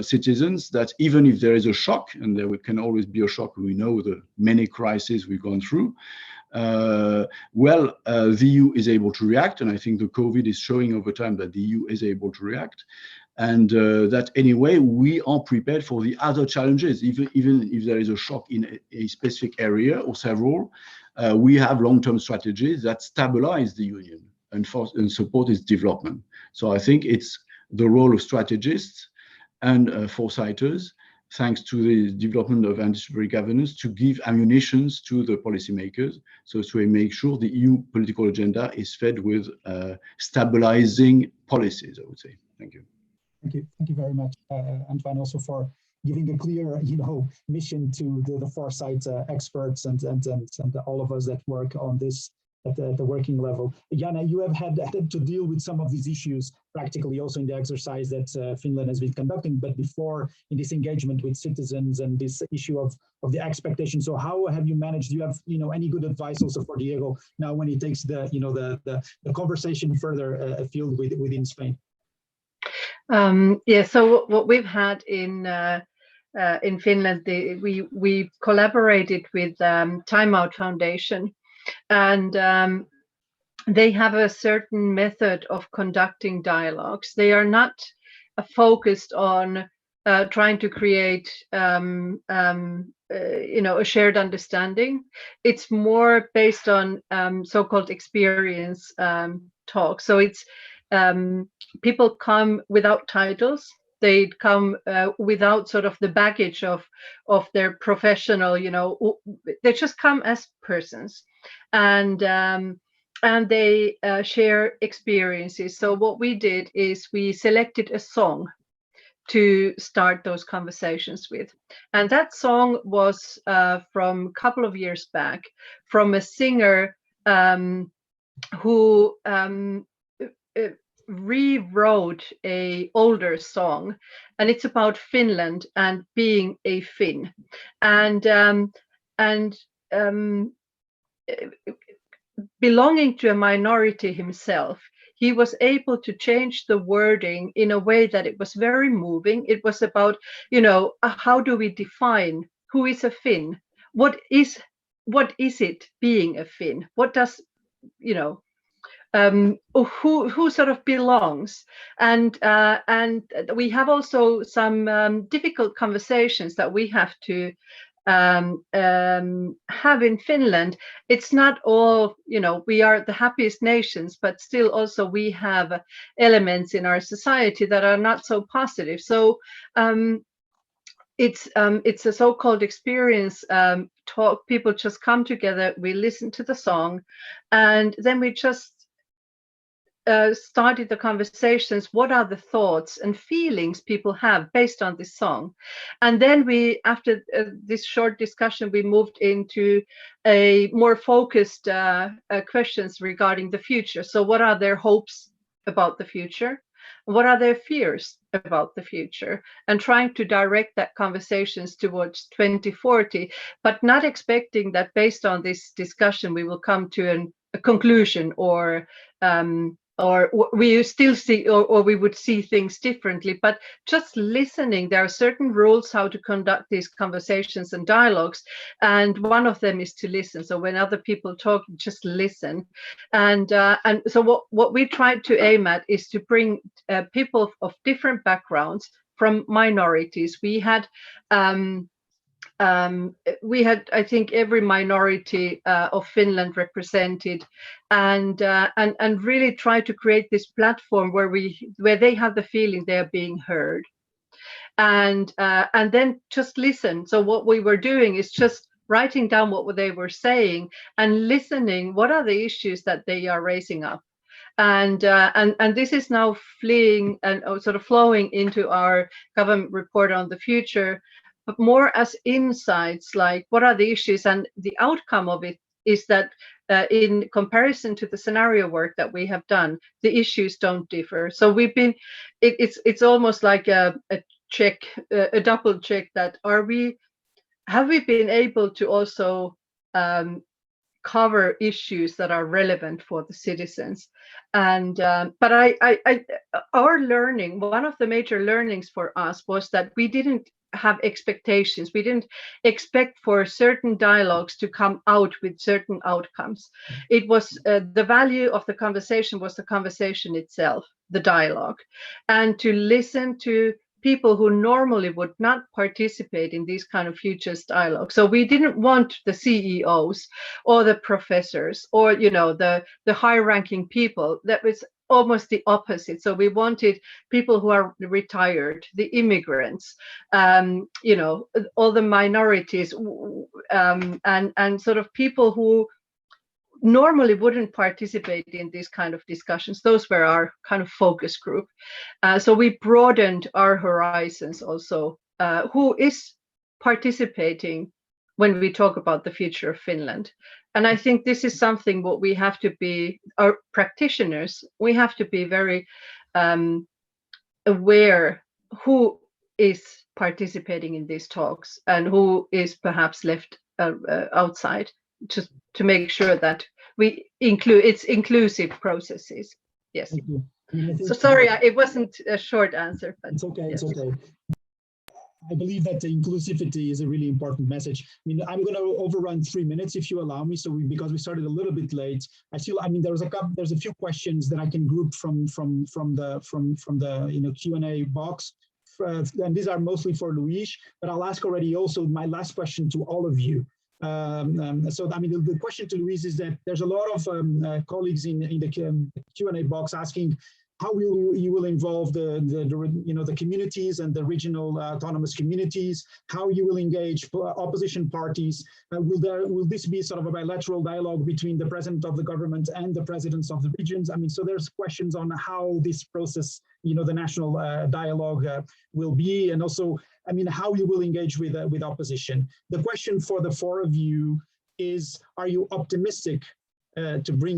citizens that even if there is a shock, and there can always be a shock, we know the many crises we've gone through, the EU is able to react. And I think the COVID is showing over time that the EU is able to react. And that anyway, we are prepared for the other challenges, even if there is a shock in a specific area or several. We have long-term strategies that stabilize the union and support its development. So I think it's the role of strategists and foresighters, thanks to the development of anticipatory governance, to give ammunitions to the policymakers, so to make sure the EU political agenda is fed with stabilizing policies, I would say. Thank you. Thank you very much, Antoine, also for giving a clear, mission to the Foresight experts and all of us that work on this at the working level. Janaa, you have had to deal with some of these issues practically also in the exercise that Finland has been conducting, but before in this engagement with citizens and this issue of the expectation. So how have you managed? Do you have any good advice also for Diego now when he takes the conversation further afield within Spain? So what we've had in Finland, we collaborated with Time Out Foundation, and they have a certain method of conducting dialogues. They are not focused on trying to create a shared understanding. It's more based on so-called experience talk. So it's people come without titles. They come without sort of the baggage of their professional, they just come as persons, and they share experiences. So what we did is we selected a song to start those conversations with, and that song was from a couple of years back, from a singer who rewrote a older song, and it's about Finland and being a Finn, and belonging to a minority himself. He was able to change the wording in a way that it was very moving. It was about, how do we define who is a Finn? What is it being a Finn? What does, who sort of belongs, and we have also some difficult conversations that we have to have in Finland. It's not all, we are the happiest nations, but still also we have elements in our society that are not so positive. So it's a so-called experience talk. People just come together, we listen to the song, and then we just started the conversations. What are the thoughts and feelings people have based on this song? And then we, after this short discussion, we moved into a more focused questions regarding the future. So what are their hopes about the future? What are their fears about the future? And trying to direct that conversations towards 2040, but not expecting that based on this discussion we will come to a conclusion, or we still see, or we would see things differently, but just listening. There are certain rules how to conduct these conversations and dialogues, and one of them is to listen. So when other people talk, just listen. And so what we tried to aim at is to bring people of different backgrounds, from minorities. We had I think every minority of Finland represented, and really try to create this platform where they have the feeling they are being heard, and then just listen. So what we were doing is just writing down what they were saying and listening. What are the issues that they are raising up? And this is now fleeing and sort of flowing into our government report on the future, but more as insights, like what are the issues, and the outcome of it is that in comparison to the scenario work that we have done, the issues don't differ. So we've been, it's almost like a check, a double check, that are we have we been able to also cover issues that are relevant for the citizens? And but our learning, one of the major learnings for us was that we didn't have expectations. We didn't expect for certain dialogues to come out with certain outcomes. It was the value of the conversation was the conversation itself, the dialogue, and to listen to people who normally would not participate in these kind of futures dialogue. So we didn't want the CEOs or the professors or, you know, the high-ranking people. That was almost the opposite. So we wanted people who are retired, the immigrants, you know, all the minorities, and sort of people who normally wouldn't participate in these kind of discussions. Those were our kind of focus group. So we broadened our horizons also. Who is participating when we talk about the future of Finland? And I think this is something what we have to be, our practitioners, we have to be very aware who is participating in these talks and who is perhaps left outside, just to make sure that we include, it's inclusive processes. Yes. So sorry, it wasn't a short answer, but it's okay. Yes. It's okay. I believe that the inclusivity is a really important message. I mean, I'm going to overrun 3 minutes if you allow me. So because we started a little bit late, I mean, there's a few questions that I can group from the Q&A box, and these are mostly for Luis. But I'll ask already also my last question to all of you. So I mean, the question to Luis is that there's a lot of colleagues in the Q&A box asking how you will involve the communities and the regional autonomous communities, how you will engage opposition parties. Will this be sort of a bilateral dialogue between the president of the government and the presidents of the regions? I mean, so there's questions on how this process, the national dialogue will be, and also, I mean, how you will engage with opposition. The question for the four of you is, are you optimistic? To bring,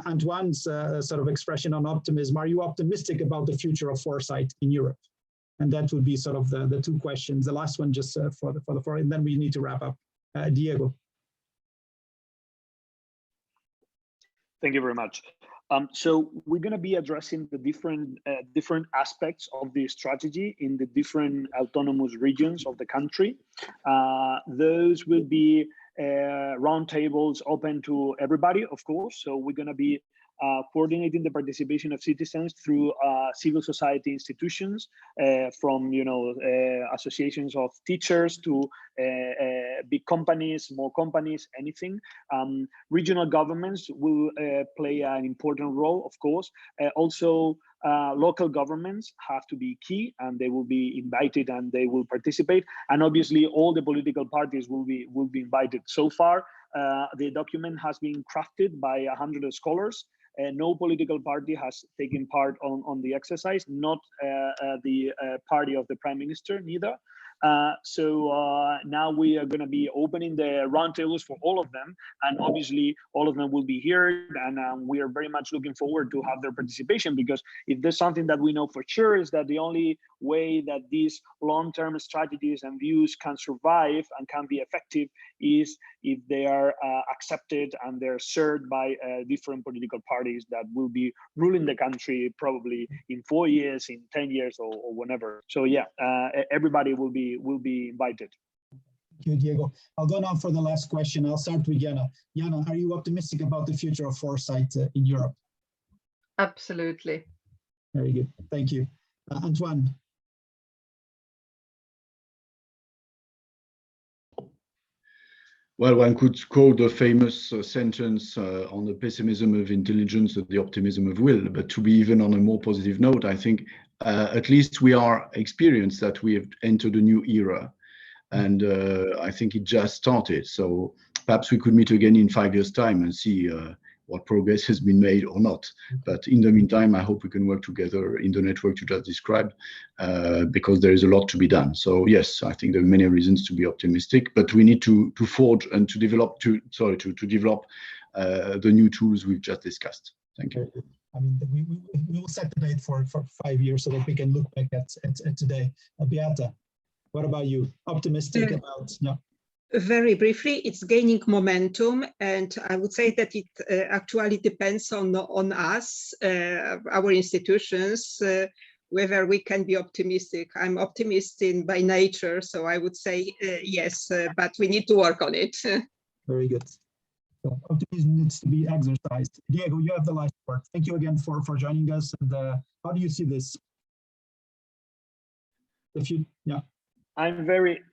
Antoine's sort of expression on optimism, are you optimistic about the future of foresight in Europe? And that would be sort of the two questions. The last one just for the four, and then we need to wrap up. Diego. Thank you very much. So we're going to be addressing the different aspects of the strategy in the different autonomous regions of the country. Those will be roundtables open to everybody, of course. So we're going to be coordinating the participation of citizens through civil society institutions, from associations of teachers to big companies, small companies, anything. Regional governments will play an important role, of course. Also, local governments have to be key, and they will be invited and they will participate. And obviously, all the political parties will be invited. So far, the document has been crafted by 100 scholars. No political party has taken part on the exercise, not the party of the Prime Minister, neither. So now we are going to be opening the roundtables for all of them, and obviously all of them will be here, and we are very much looking forward to have their participation, because if there's something that we know for sure is that the only way that these long-term strategies and views can survive and can be effective is if they are accepted and they're shared by different political parties that will be ruling the country probably in 4 years, in 10 years, or whenever. So yeah, everybody will be invited. Thank you, Diego. I'll go now for the last question. I'll start with Janaa. Janaa, are you optimistic about the future of foresight in Europe? Absolutely. Very good. Thank you. Antoine. Well, one could quote the famous sentence on the pessimism of intelligence and the optimism of will. But to be even on a more positive note, I think at least we are experienced that we have entered a new era. And I think it just started. So perhaps we could meet again in 5 years' time and see what progress has been made or not. But in the meantime, I hope we can work together in the network you just described, because there is a lot to be done. So yes, I think there are many reasons to be optimistic, but we need to forge and to develop the new tools we've just discussed. Thank you. I mean, we will set the date for 5 years so that we can look back at today. Beata. What about you? Optimistic about, yeah. Very briefly, it's gaining momentum, and I would say that it actually depends on us, our institutions, whether we can be optimistic. I'm optimistic by nature, so I would say yes, but we need to work on it. Very good. So optimism needs to be exercised. Diego, you have the last word. Thank you again for joining us. And how do you see this? If you, yeah. I'm very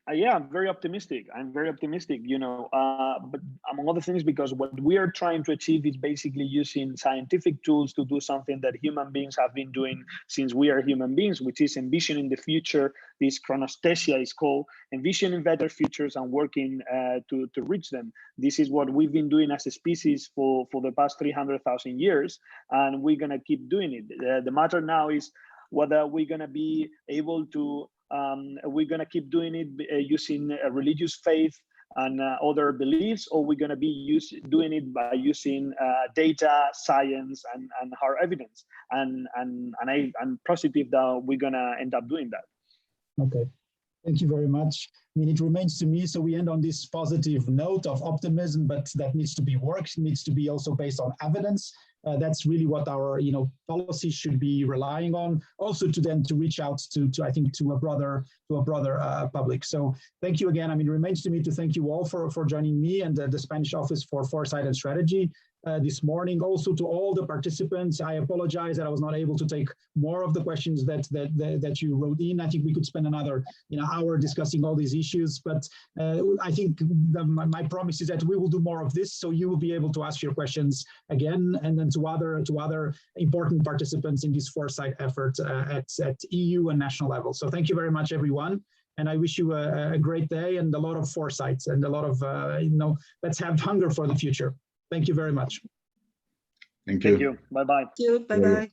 optimistic. I'm very optimistic, you know, but among other things, because what we are trying to achieve is basically using scientific tools to do something that human beings have been doing since we are human beings, which is envisioning the future. This chronesthesia is called, envisioning better futures and working to reach them. This is what we've been doing as a species for the past 300,000 years, and we're gonna keep doing it. The matter now is whether we're gonna be able to we're going to keep doing it using religious faith and other beliefs, or we're going to be doing it by using data, science, and hard evidence. And I'm positive that we're going to end up doing that. Okay. Thank you very much. I mean, it remains to me, so we end on this positive note of optimism, but that needs to be worked, needs to be also based on evidence. That's really what our, you know, policy should be relying on. Also to then to reach out to I think to a broader public. So thank you again. I mean, it remains to me to thank you all for joining me and the Spanish Office for Foresight and Strategy this morning. Also to all the participants, I apologize that I was not able to take more of the questions that you wrote in. I think we could spend another hour discussing all these issues, but I think my promise is that we will do more of this, so you will be able to ask your questions again, and then to other important participants in this Foresight effort at EU and national level. So thank you very much, everyone. And I wish you a great day and a lot of foresights and a lot of, let's have hunger for the future. Thank you very much. Thank you. Thank you. Bye-bye. Bye-bye.